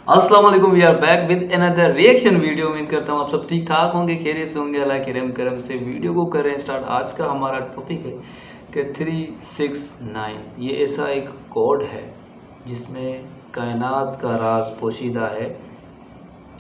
अस्सलाम वालेकुम, we are back with another reaction video. उम्मीद करता हूँ आप सब ठीक ठाक होंगे, खैरियत से होंगे, अल्लाह के रहम करम से। वीडियो को कर रहे हैं स्टार्ट। आज का हमारा टॉपिक है कि 369 ये ऐसा एक कोड है जिसमें कायनात का राज पोशीदा है।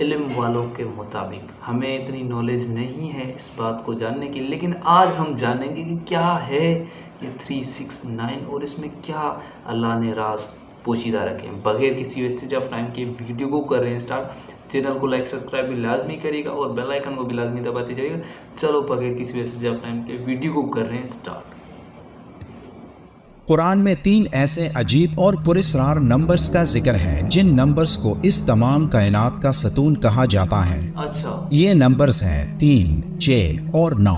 इल्म वालों के मुताबिक हमें इतनी नॉलेज नहीं है इस बात को जानने की, लेकिन आज हम जानेंगे कि क्या है ये 369 और इसमें क्या अल्लाह ने राज पोशीदा रखें। बगैर किसी वेस्टेज ऑफ टाइम के वीडियो को कर रहे हैं स्टार्ट। चैनल को लाइक सब्सक्राइब भी लाजमी करिएगा और बेल आइकन को भी लाजमी दबाते जाइएगा। चलो बगैर किसी वेस्टेज ऑफ टाइम के वीडियो को कर रहे हैं स्टार्ट। कुरान में 3 ऐसे अजीब और पुरस्कार नंबर्स का जिक्र है जिन नंबर्स को इस तमाम कायनात का सतून कहा जाता है। अच्छा, ये नंबर्स हैं 3, 6 और 9।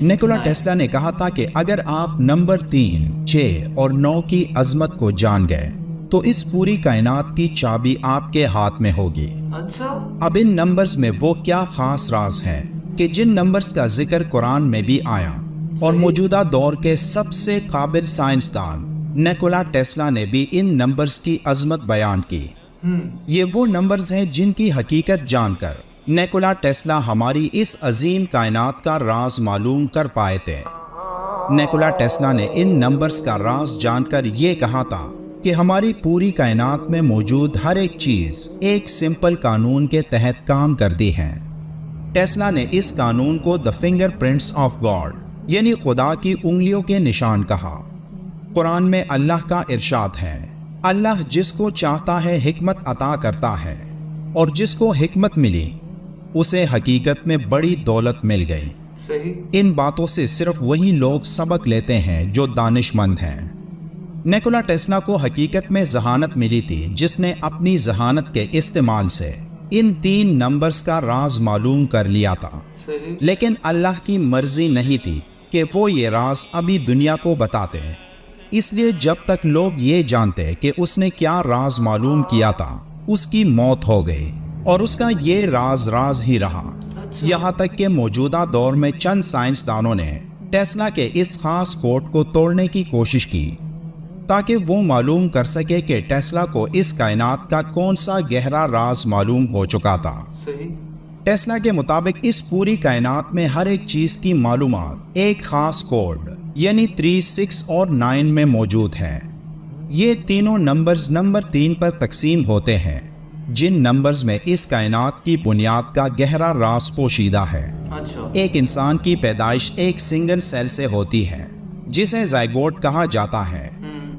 निकोला टेस्ला ने कहा था कि अगर आप नंबर 3, 6 और 9 की अजमत को जान गए तो इस पूरी कायनात की चाबी आपके हाथ में होगी। अच्छा, अब इन नंबर्स में वो क्या खास राज है कि जिन नंबर्स का जिक्र कुरान में भी आया और मौजूदा दौर के सबसे काबिल साइंसदान निकोला टेस्ला ने भी इन नंबर्स की अजमत बयान की। ये वो नंबर्स हैं जिनकी हकीकत जानकर निकोला टेस्ला हमारी इस अजीम कायनात का राज मालूम कर पाए थे। निकोला टेस्ला ने इन नंबर्स का राज जानकर ये कहा था कि हमारी पूरी कायनात में मौजूद हर एक चीज एक सिंपल कानून के तहत काम करती है। टेस्ला ने इस कानून को द फिंगरप्रिंट्स ऑफ गॉड यानी खुदा की उंगलियों के निशान कहा। कुरान में अल्लाह का इरशाद है, अल्लाह जिसको चाहता है हिकमत अता करता है और जिसको हिकमत मिली उसे हकीकत में बड़ी दौलत मिल गई। सही। इन बातों से सिर्फ वही लोग सबक लेते हैं जो दानिशमंद हैं। निकोला टेस्ला को हकीकत में जहानत मिली थी जिसने अपनी जहानत के इस्तेमाल से इन 3 नंबर्स का राज मालूम कर लिया था। सही। लेकिन अल्लाह की मर्जी नहीं थी कि वो ये राज अभी दुनिया को बताते। इसलिए जब तक लोग ये जानते कि उसने क्या राज मालूम किया था उसकी मौत हो गई और उसका ये राज ही रहा। यहाँ तक कि मौजूदा दौर में चंद साइंसदानों ने टेस्ला के इस खास कोड को तोड़ने की कोशिश की ताकि वो मालूम कर सके कि टेस्ला को इस कायनात का कौन सा गहरा राज मालूम हो चुका था। सही। टेस्ला के मुताबिक इस पूरी कायनात में हर एक चीज की मालूमात एक खास कोड यानी 3, 6 और 9 में मौजूद है। ये तीनों नंबर्स नंबर 3 पर तकसीम होते हैं जिन नंबर्स में इस कायनात की बुनियाद का गहरा राज पोशीदा है। अच्छा। एक इंसान की पैदाइश एक सिंगल सेल से होती है जिसे ज़ायगोट कहा जाता है।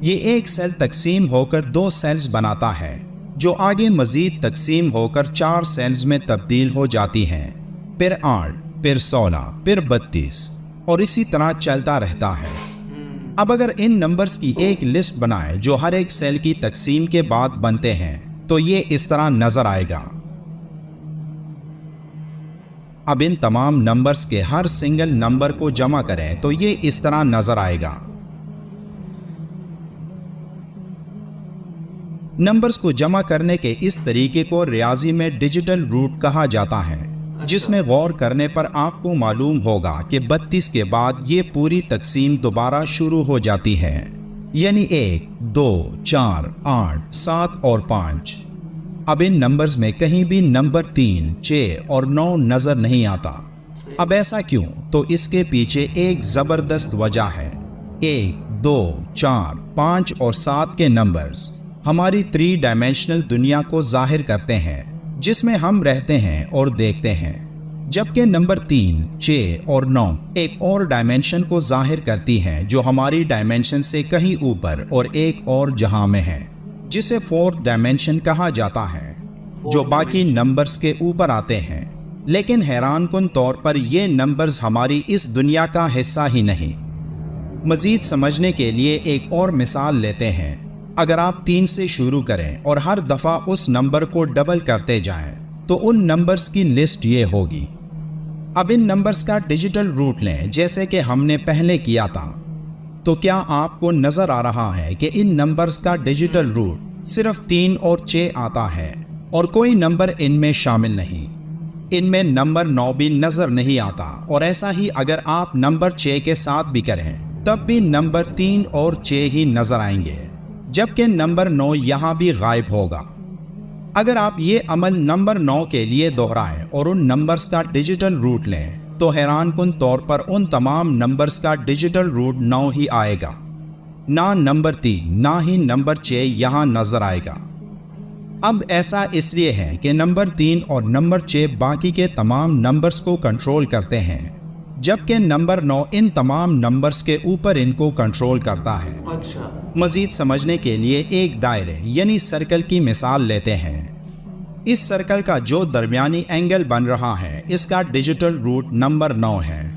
ये एक सेल तकसीम होकर 2 सेल्स बनाता है जो आगे मजीद तकसीम होकर 4 सेल्स में तब्दील हो जाती हैं, फिर 8, फिर 16, फिर 32 और इसी तरह चलता रहता है। अब अगर इन नंबर्स की एक लिस्ट बनाए जो हर एक सेल की तकसीम के बाद बनते हैं तो ये इस तरह नजर आएगा। अब इन तमाम नंबर्स के हर सिंगल नंबर को जमा करें तो ये इस तरह नजर आएगा। नंबर्स को जमा करने के इस तरीके को रियाजी में डिजिटल रूट कहा जाता है, जिसमें गौर करने पर आपको मालूम होगा कि 32 के बाद ये पूरी तकसीम दोबारा शुरू हो जाती है, यानी 1, 2, 4, 8, 7 और 5। अब इन नंबर्स में कहीं भी नंबर 3, 6 और 9 नजर नहीं आता। अब ऐसा क्यों? तो इसके पीछे एक जबरदस्त वजह है। 1, 2, 4, 5 और 7 के नंबर्स हमारी 3 डायमेंशनल दुनिया को जाहिर करते हैं जिसमें हम रहते हैं और देखते हैं, जबकि नंबर 3, 6 और 9 एक और डायमेंशन को जाहिर करती हैं जो हमारी डायमेंशन से कहीं ऊपर और एक और जहां में है, जिसे 4th डायमेंशन कहा जाता है, जो बाकी नंबर्स के ऊपर आते हैं। लेकिन हैरानकुन तौर पर ये नंबर्स हमारी इस दुनिया का हिस्सा ही नहीं। मजीद समझने के लिए एक और मिसाल लेते हैं। अगर आप 3 से शुरू करें और हर दफ़ा उस नंबर को डबल करते जाएं, तो उन नंबर्स की लिस्ट ये होगी। अब इन नंबर्स का डिजिटल रूट लें जैसे कि हमने पहले किया था, तो क्या आपको नज़र आ रहा है कि इन नंबर्स का डिजिटल रूट सिर्फ 3 और 6 आता है और कोई नंबर इनमें शामिल नहीं। इनमें नंबर 9 भी नज़र नहीं आता और ऐसा ही अगर आप नंबर 6 के साथ भी करें तब भी नंबर 3 और 6 ही नज़र आएंगे, जबकि नंबर 9 यहाँ भी गायब होगा। اگر آپ یہ عمل نمبر 9 کے لیے دہرائیں اور ان نمبرز کا ڈیجیٹل روٹ لیں تو حیران کن طور پر ان تمام نمبرز کا ڈیجیٹل روٹ 9 ہی آئے گا، نہ نمبر 3 نہ ہی نمبر 6 یہاں نظر آئے گا۔ اب ایسا اس لیے ہے کہ نمبر 3 اور نمبر 6 باقی کے تمام نمبرز کو کنٹرول کرتے ہیں، جبکہ نمبر 9 ان تمام نمبرز کے اوپر ان کو کنٹرول کرتا ہے۔ مزید سمجھنے کے لیے ایک دائرے یعنی سرکل کی مثال لیتے ہیں۔ اس سرکل کا جو درمیانی اینگل بن رہا ہے اس کا ڈیجیٹل روٹ نمبر 9 ہے۔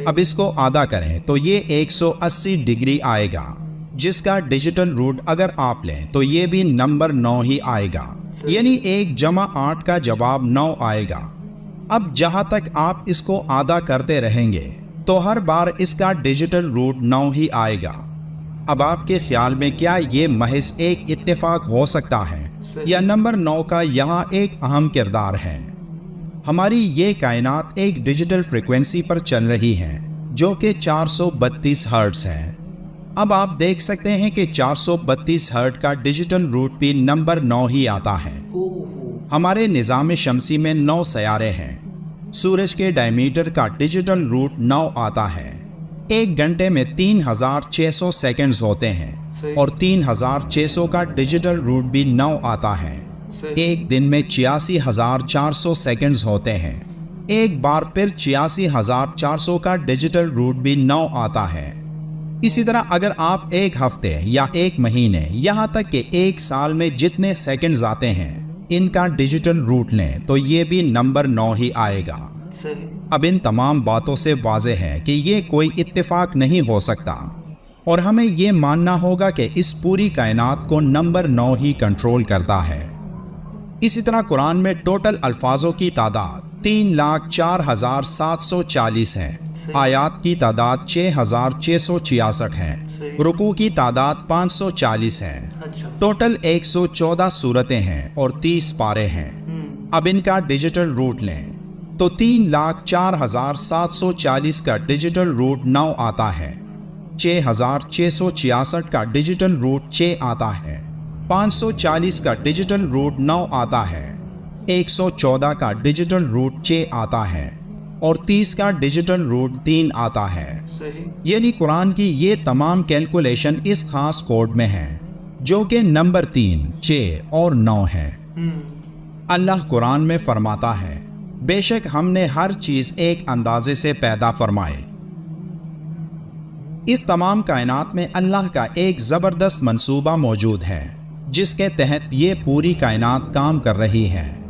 اب اس کو آدھا کریں تو یہ 180 ڈگری آئے گا، جس کا ڈیجیٹل روٹ اگر آپ لیں تو یہ بھی نمبر 9 ہی آئے گا، یعنی 1 جمع 8 کا جواب 9 آئے گا۔ اب جہاں تک آپ اس کو آدھا کرتے رہیں گے تو ہر بار اس کا ڈیجیٹل روٹ 9 ہی آئے گا۔ اب آپ کے خیال میں کیا یہ محض ایک اتفاق ہو سکتا ہے یا نمبر 9 کا یہاں ایک اہم کردار ہے؟ ہماری یہ کائنات ایک ڈیجیٹل فریکوینسی پر چل رہی ہے جو کہ 432 ہرٹز ہے۔ اب آپ دیکھ سکتے ہیں کہ 432 ہرٹز کا ڈیجیٹل روٹ بھی نمبر 9 ہی آتا ہے۔ ہمارے نظام شمسی میں 9 سیارے ہیں۔ سورج کے ڈائمیٹر کا ڈیجیٹل روٹ 9 آتا ہے۔ ایک گھنٹے میں 3600 سیکنڈز ہوتے ہیں اور 3600 کا ڈیجیٹل روٹ بھی 9 آتا ہے۔ ایک دن میں 86400 سیکنڈز ہوتے ہیں۔ ایک بار پھر 86400 کا ڈیجیٹل روٹ بھی 9 آتا ہے۔ اسی طرح اگر آپ ایک ہفتے یا ایک مہینے یہاں تک کہ ایک سال میں جتنے سیکنڈز آتے ہیں ان کا ڈیجیٹل روٹ لیں تو یہ بھی نمبر 9 ہی آئے گا۔ اب ان تمام باتوں سے واضح ہے کہ یہ کوئی اتفاق نہیں ہو سکتا اور ہمیں یہ ماننا ہوگا کہ اس پوری کائنات کو نمبر 9 ہی کنٹرول کرتا ہے۔ اسی طرح قرآن میں ٹوٹل الفاظوں کی تعداد 3,04,740 ہے، آیات کی تعداد 6,666 ہے، رکوع کی تعداد 540 ہے، ٹوٹل 114 سورتیں ہیں اور 30 پارے ہیں۔ اب ان کا ڈیجیٹل روٹ لیں تو 3,04,740 کا ڈیجیٹل روٹ 9 آتا ہے، 6,666 کا ڈیجیٹل روٹ 6 آتا ہے، 540 کا ڈیجیٹل روٹ 9 آتا ہے، 114 کا ڈیجیٹل روٹ 6 آتا ہے اور 30 کا ڈیجیٹل روٹ 3 آتا ہے۔ یعنی قرآن کی یہ تمام کیلکولیشن اس خاص کوڈ میں ہے جو کہ نمبر 3، 6 اور 9 ہے۔ اللہ قرآن میں فرماتا ہے، بے شک ہم نے ہر چیز ایک اندازے سے پیدا فرمائے۔ اس تمام کائنات میں اللہ کا ایک زبردست منصوبہ موجود ہے جس کے تحت یہ پوری کائنات کام کر رہی ہے۔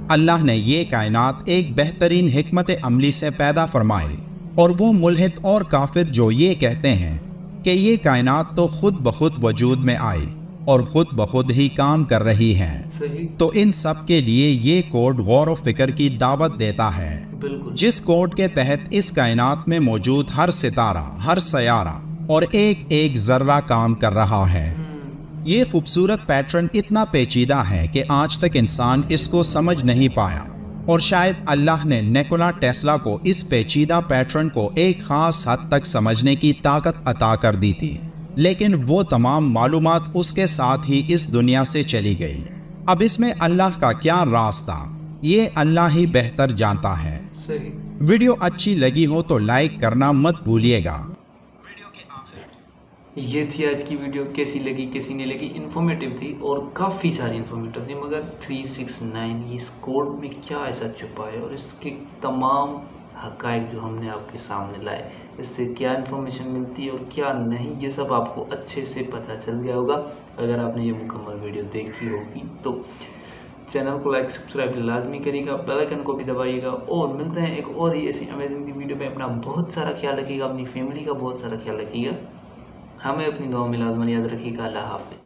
اللہ نے یہ کائنات ایک بہترین حکمت عملی سے پیدا فرمائی اور وہ ملحد اور کافر جو یہ کہتے ہیں کہ یہ کائنات تو خود بخود وجود میں آئی اور خود بخود ہی کام کر رہی ہے، تو ان سب کے لیے یہ کوڈ غور و فکر کی دعوت دیتا ہے، جس کوڈ کے تحت اس کائنات میں موجود ہر ستارہ، ہر سیارہ اور ایک ایک ذرہ کام کر رہا ہے۔ یہ خوبصورت پیٹرن اتنا پیچیدہ ہے کہ آج تک انسان اس کو سمجھ نہیں پایا اور شاید اللہ نے نیکولا ٹیسلا کو اس پیچیدہ پیٹرن کو ایک خاص حد تک سمجھنے کی طاقت عطا کر دی تھی، لیکن وہ تمام معلومات اس کے ساتھ ہی اس دنیا سے چلی گئی۔ اب اس میں اللہ کا کیا راز تھا یہ اللہ ہی بہتر جانتا ہے۔ ویڈیو اچھی لگی ہو تو لائک کرنا مت بھولیے گا۔ یہ تھی آج کی ویڈیو، کیسی لگی کیسی نہیں لگی، انفارمیٹیو تھی اور کافی ساری انفارمیٹیو تھی، مگر 369 اس کوڈ میں کیا ایسا چھپا ہے اور اس کے تمام حقائق جو ہم نے آپ کے سامنے لائے، اس سے کیا انفارمیشن ملتی ہے اور کیا نہیں، یہ سب آپ کو اچھے سے پتہ چل گیا ہوگا اگر آپ نے یہ مکمل ویڈیو دیکھی ہوگی۔ تو چینل کو لائک سبسکرائب لازمی کریے گا، بیل آئیکن کو بھی دبائیے گا اور ملتے ہیں ایک اور ہی ایسی امیزنگ ویڈیو میں۔ اپنا بہت سارا خیال رکھیے گا، اپنی فیملی کا بہت سارا خیال رکھیے گا، ہمیں اپنی دعاؤں میں لازماً یاد رکھیے گا۔ اللہ حافظ۔